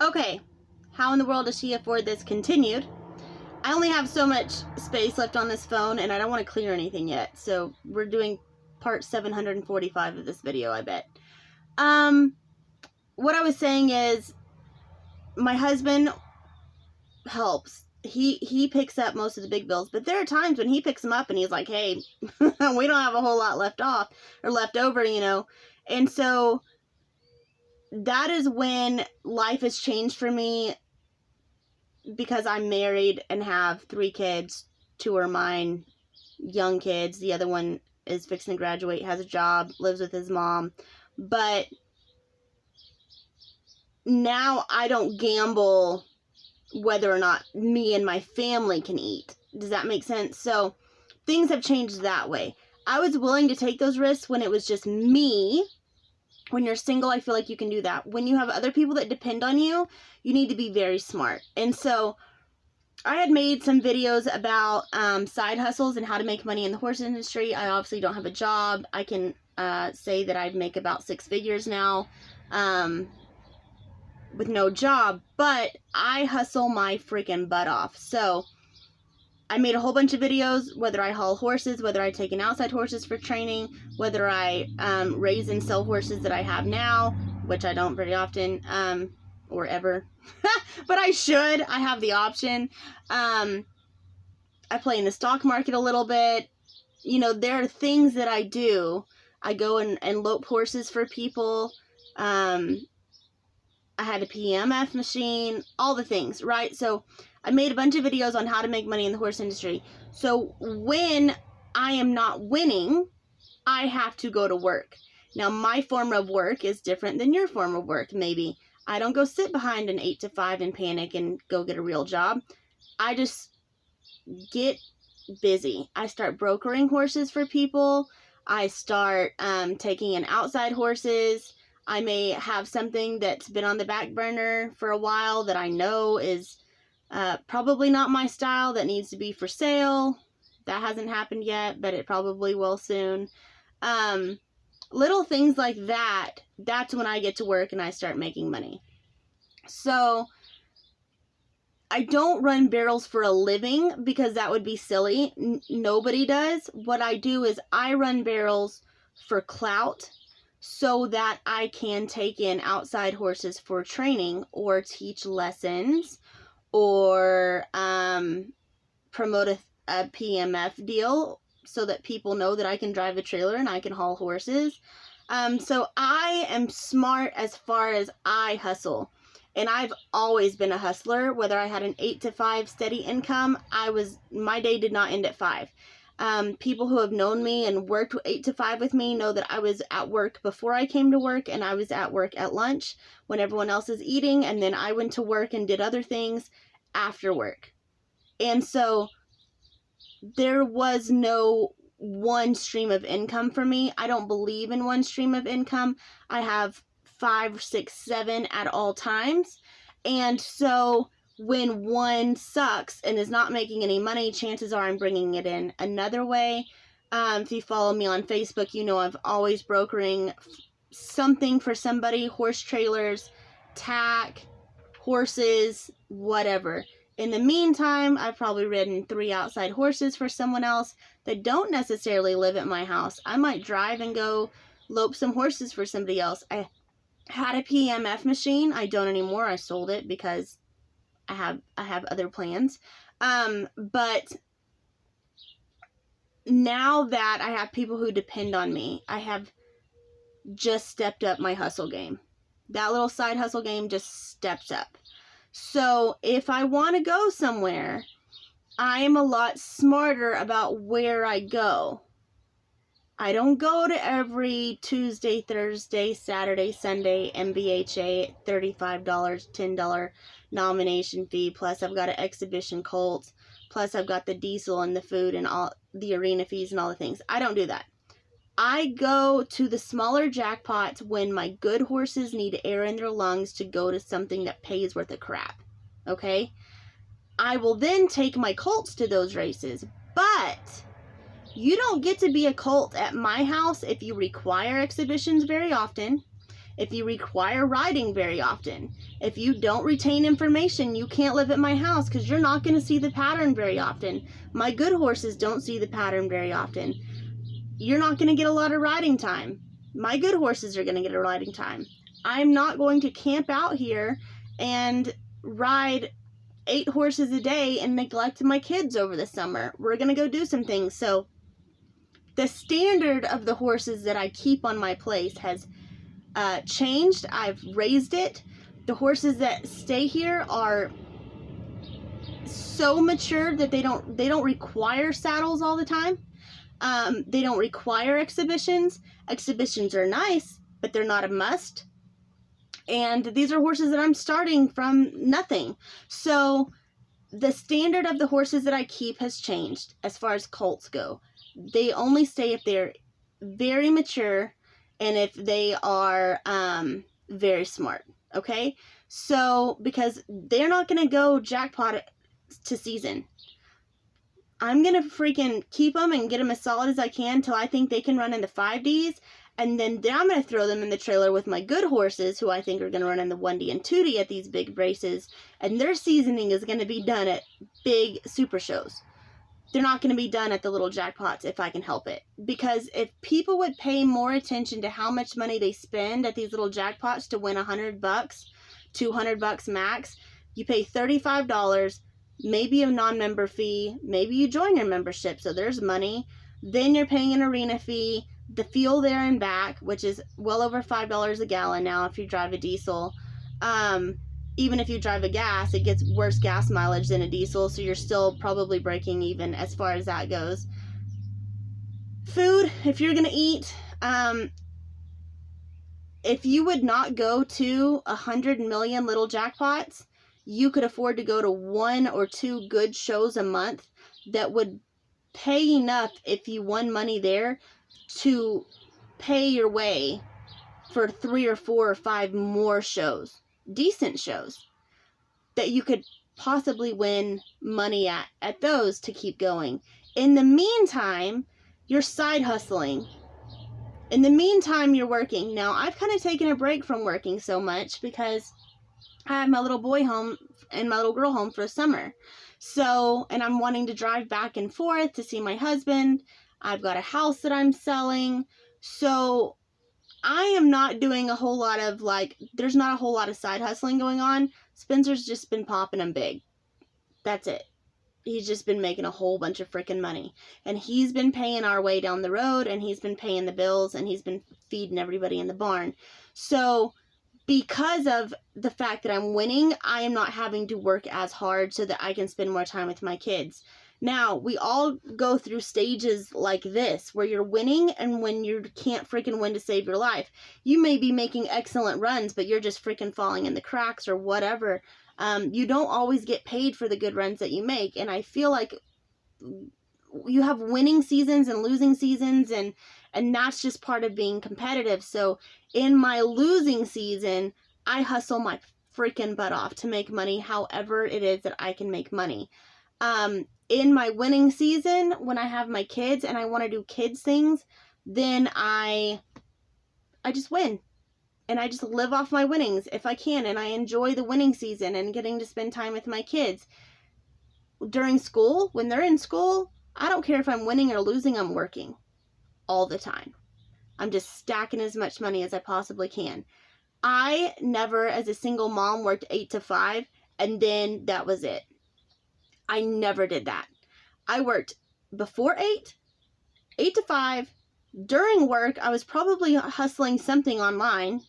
Okay, how in the world does she afford this? Continued. I only have so much space left on this phone, and I don't want to clear anything yet. So we're doing part 745 of this video, I bet. What I was saying is, my husband helps. He picks up most of the big bills, but there are times when he picks them up and he's like, hey, we don't have a whole lot left over, And so that is when life has changed for me, because I'm married and have 3 kids. 2 are mine, young kids. The other one is fixing to graduate, has a job, lives with his mom. But now I don't gamble whether or not me and my family can eat. Does that make sense? So things have changed that way. I was willing to take those risks when it was just me. When you're single, I feel like you can do that. When you have other people that depend on you, you need to be very smart. And so I had made some videos about side hustles and how to make money in the horse industry. I obviously don't have a job. I can say that I make about 6 figures now with no job, but I hustle my freaking butt off. So I made a whole bunch of videos, whether I haul horses, whether I take in outside horses for training, whether I raise and sell horses that I have now, which I don't very often, or ever, but I should. I have the option. I play in the stock market a little bit. There are things that I do. I go and lope horses for people. I had a PEMF machine, all the things, right? So I made a bunch of videos on how to make money in the horse industry. So when I am not winning, I have to go to work. Now, my form of work is different than your form of work, maybe. I don't go sit behind an 8 to 5 and panic and go get a real job. I just get busy. I start brokering horses for people. I start taking in outside horses. I may have something that's been on the back burner for a while that I know is probably not my style, that needs to be for sale. That hasn't happened yet, but it probably will soon. Little things like that, that's when I get to work and I start making money. So I don't run barrels for a living because that would be silly. Nobody does. What I do is I run barrels for clout, so that I can take in outside horses for training or teach lessons or promote a PEMF deal so that people know that I can drive a trailer and I can haul horses. So I am smart as far as I hustle. And I've always been a hustler. Whether I had an 8 to 5 steady income, my day did not end at 5. People who have known me and worked 8 to 5 with me know that I was at work before I came to work, and I was at work at lunch when everyone else is eating, and then I went to work and did other things after work. And so there was no one stream of income for me. I don't believe in one stream of income. I have 5, 6, 7 at all times. And so when one sucks and is not making any money, chances are I'm bringing it in another way. If you follow me on Facebook, you know I've always brokering something for somebody, horse trailers, tack, horses, whatever. In the meantime, I've probably ridden 3 outside horses for someone else that don't necessarily live at my house. I might drive and go lope some horses for somebody else. I had a PEMF machine. I don't anymore. I sold it because I have other plans. But now that I have people who depend on me, I have just stepped up my hustle game. That little side hustle game just steps up. So if I want to go somewhere, I am a lot smarter about where I go. I don't go to every Tuesday, Thursday, Saturday, Sunday MBHA $35, $10 nomination fee. Plus I've got an exhibition colt. Plus I've got the diesel and the food and all the arena fees and all the things. I don't do that. I go to the smaller jackpots when my good horses need air in their lungs to go to something that pays worth of crap. Okay? I will then take my colts to those races. But you don't get to be a colt at my house if you require exhibitions very often. if you require riding very often, if you don't retain information, you can't live at my house because you're not going to see the pattern very often. My good horses don't see the pattern very often. You're not going to get a lot of riding time. My good horses are going to get a riding time. I'm not going to camp out here and ride 8 horses a day and neglect my kids over the summer. We're going to go do some things. So the standard of the horses that I keep on my place has changed. I've raised it. The horses that stay here are so mature that they don't require saddles all the time. They don't require exhibitions. Exhibitions are nice, but they're not a must. And these are horses that I'm starting from nothing. So the standard of the horses that I keep has changed as far as colts go. They only stay if they're very mature and if they are very smart. Okay? So, because they're not going to go jackpot to season. I'm going to freaking keep them and get them as solid as I can until I think they can run in the 5Ds. And then I'm going to throw them in the trailer with my good horses who I think are going to run in the 1D and 2D at these big races. And their seasoning is going to be done at big super shows. They're not going to be done at the little jackpots if I can help it. Because if people would pay more attention to how much money they spend at these little jackpots to win $100, $200 max, you pay $35, maybe a non-member fee, maybe you join your membership, so there's money. Then you're paying an arena fee, the fuel there and back, which is well over $5 a gallon now if you drive a diesel. Even if you drive a gas, it gets worse gas mileage than a diesel, so you're still probably breaking even as far as that goes. Food, if you're going to eat, if you would not go to 100 million little jackpots, you could afford to go to 1 or 2 good shows a month that would pay enough if you won money there to pay your way for 3 or 4 or 5 more shows, decent shows, that you could possibly win money at those to keep going. In the meantime, you're side hustling. In the meantime, you're working. Now, I've kind of taken a break from working so much because I have my little boy home and my little girl home for the summer. So, and I'm wanting to drive back and forth to see my husband. I've got a house that I'm selling. So, I am not doing a whole lot of, there's not a whole lot of side hustling going on. Spencer's just been popping them big. That's it. He's just been making a whole bunch of freaking money. And he's been paying our way down the road, and he's been paying the bills, and he's been feeding everybody in the barn. So, because of the fact that I'm winning, I am not having to work as hard so that I can spend more time with my kids. Now, we all go through stages like this, where you're winning and when you can't freaking win to save your life. You may be making excellent runs, but you're just freaking falling in the cracks or whatever. You don't always get paid for the good runs that you make, and I feel like you have winning seasons and losing seasons, and that's just part of being competitive. So in my losing season, I hustle my freaking butt off to make money however it is that I can make money. In my winning season, when I have my kids and I want to do kids things, then I just win. And I just live off my winnings if I can, and I enjoy the winning season and getting to spend time with my kids. During school, when they're in school, I don't care if I'm winning or losing, I'm working all the time. I'm just stacking as much money as I possibly can. I never, as a single mom, worked 8 to 5, and then that was it. I never did that. I worked before 8 to 5. During work, I was probably hustling something online,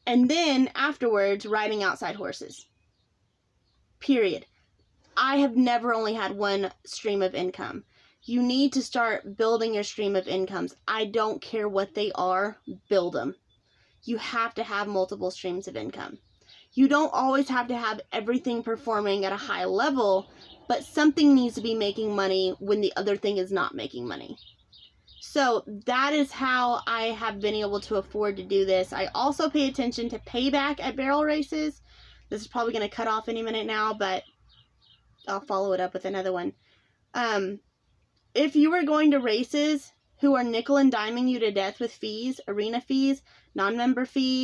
and then afterwards, riding outside horses. Period. I have never only had one stream of income. You need to start building your stream of incomes. I don't care what they are, build them. You have to have multiple streams of income. You don't always have to have everything performing at a high level, but something needs to be making money when the other thing is not making money. So that is how I have been able to afford to do this. I also pay attention to payback at barrel races. This is probably going to cut off any minute now, but I'll follow it up with another one. If you are going to races who are nickel and diming you to death with fees, arena fees, non-member fees,